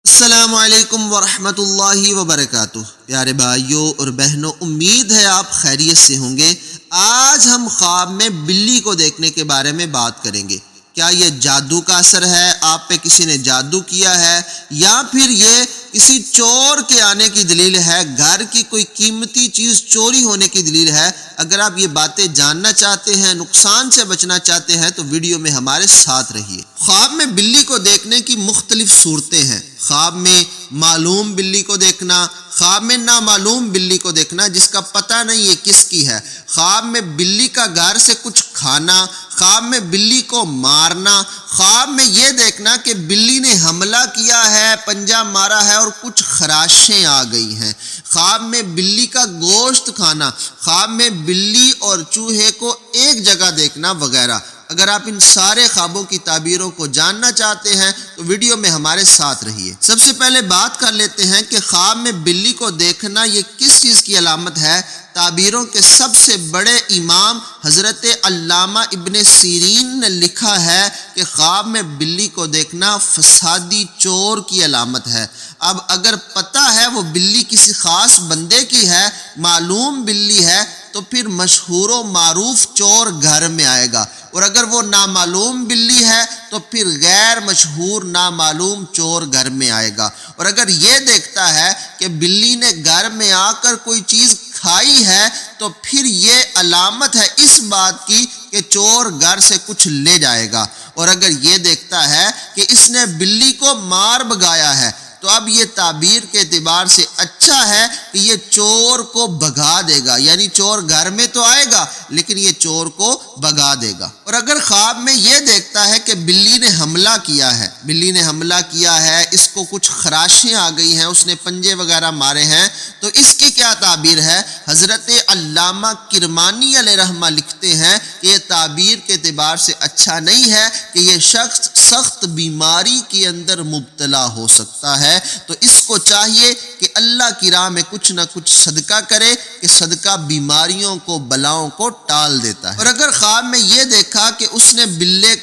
السلام علیکم ورحمۃ اللہ وبرکاتہ۔ پیارے بھائیوں اور بہنوں، امید ہے آپ خیریت سے ہوں گے۔ آج ہم خواب میں بلی کو دیکھنے کے بارے میں بات کریں گے۔ کیا یہ جادو کا اثر ہے، آپ پہ کسی نے جادو کیا ہے، یا پھر یہ کسی چور کے آنے کی دلیل ہے، گھر کی کوئی قیمتی چیز چوری ہونے کی دلیل ہے؟ اگر آپ یہ باتیں جاننا چاہتے ہیں، نقصان سے بچنا چاہتے ہیں، تو ویڈیو میں ہمارے ساتھ رہیے۔ خواب میں بلی کو دیکھنے کی مختلف صورتیں ہیں۔ خواب میں معلوم بلی کو دیکھنا، خواب میں نامعلوم بلی کو دیکھنا جس کا پتہ نہیں یہ کس کی ہے، خواب میں بلی کا گھر سے کچھ کھانا، خواب میں بلی کو مارنا، خواب میں یہ دیکھنا کہ بلی نے حملہ کیا ہے، پنجہ مارا ہے اور کچھ خراشیں آ گئی ہیں، خواب میں بلی کا گوشت کھانا، خواب میں بلی اور چوہے کو ایک جگہ دیکھنا وغیرہ۔ اگر آپ ان سارے خوابوں کی تعبیروں کو جاننا چاہتے ہیں تو ویڈیو میں ہمارے ساتھ رہیے۔ سب سے پہلے بات کر لیتے ہیں کہ خواب میں بلی کو دیکھنا یہ کس چیز کی علامت ہے۔ تعبیروں کے سب سے بڑے امام حضرت علامہ ابن سیرین نے لکھا ہے کہ خواب میں بلی کو دیکھنا فسادی چور کی علامت ہے۔ اب اگر پتہ ہے وہ بلی کسی خاص بندے کی ہے، معلوم بلی ہے، تو پھر مشہور و معروف چور گھر میں آئے گا، اور اگر وہ نامعلوم بلی ہے تو پھر غیر مشہور نامعلوم چور گھر میں آئے گا۔ اور اگر یہ دیکھتا ہے کہ بلی نے گھر میں آ کر کوئی چیز کھائی ہے تو پھر یہ علامت ہے اس بات کی کہ چور گھر سے کچھ لے جائے گا۔ اور اگر یہ دیکھتا ہے کہ اس نے بلی کو مار بھگایا ہے تو اب یہ تعبیر کے اعتبار سے اچھا ہے کہ یہ چور کو بھگا دے گا، یعنی چور گھر میں تو آئے گا لیکن یہ چور کو بھگا دے گا۔ اور اگر خواب میں یہ دیکھتا ہے کہ بلی نے حملہ کیا ہے، اس کو کچھ خراشیں آ گئی ہیں، اس نے پنجے وغیرہ مارے ہیں، تو اس کی کیا تعبیر ہے؟ حضرت علامہ کرمانی علیہ رحمہ لکھتے ہیں کہ یہ تعبیر کے اعتبار سے اچھا نہیں ہے کہ یہ شخص سخت بیماری کے اندر مبتلا ہو سکتا ہے، تو اس کو چاہیے کہ اللہ کی راہ میں کچھ نہ کچھ صدقہ کرے کہ صدقہ بیماریوں کو، بلاؤں کو ٹال دیتا ہے۔ اور اگر خواب میں یہ دیکھا کہ اس نے بلی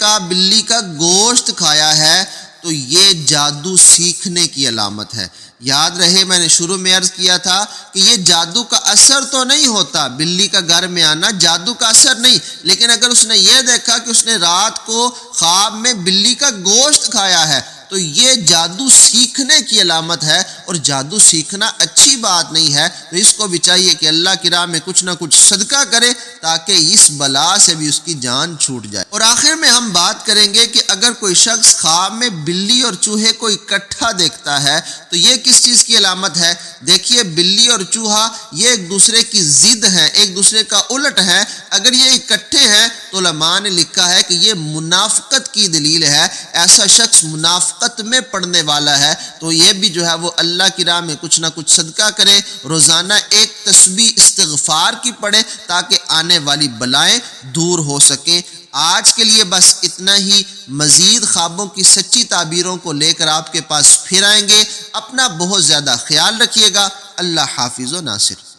کا گوشت کھایا ہے تو یہ جادو سیکھنے کی علامت ہے۔ یاد رہے میں نے شروع میں عرض کیا تھا کہ یہ جادو کا اثر تو نہیں ہوتا، بلی کا گھر میں آنا جادو کا اثر نہیں، لیکن اگر اس نے یہ دیکھا کہ اس نے رات کو خواب میں بلی کا گوشت کھایا ہے تو یہ جادو سیکھنے کی علامت ہے، اور جادو سیکھنا اچھی بات نہیں ہے، تو اس کو بھی چاہیے کہ اللہ کی راہ میں کچھ نہ کچھ صدقہ کرے تاکہ اس بلا سے بھی اس کی جان چھوٹ جائے۔ اور آخر میں ہم بات کریں گے کہ اگر کوئی شخص خواب میں بلی اور چوہے کو اکٹھا دیکھتا ہے تو یہ کس چیز کی علامت ہے؟ دیکھیے، بلی اور چوہا یہ ایک دوسرے کی ضد ہیں، ایک دوسرے کا الٹ ہے۔ اگر یہ اکٹھے ہیں تو علماء نے لکھا ہے کہ یہ منافقت کی دلیل ہے، ایسا شخص منافقت میں پڑنے والا ہے، تو یہ بھی جو ہے وہ اللہ کی راہ میں کچھ نہ کچھ صدقہ کرے، روزانہ ایک تسبیح استغفار کی پڑھے تاکہ آنے والی بلائیں دور ہو سکیں۔ آج کے لیے بس اتنا ہی، مزید خوابوں کی سچی تعبیروں کو لے کر آپ کے پاس پھر آئیں گے۔ اپنا بہت زیادہ خیال رکھیے گا۔ اللہ حافظ و ناصر۔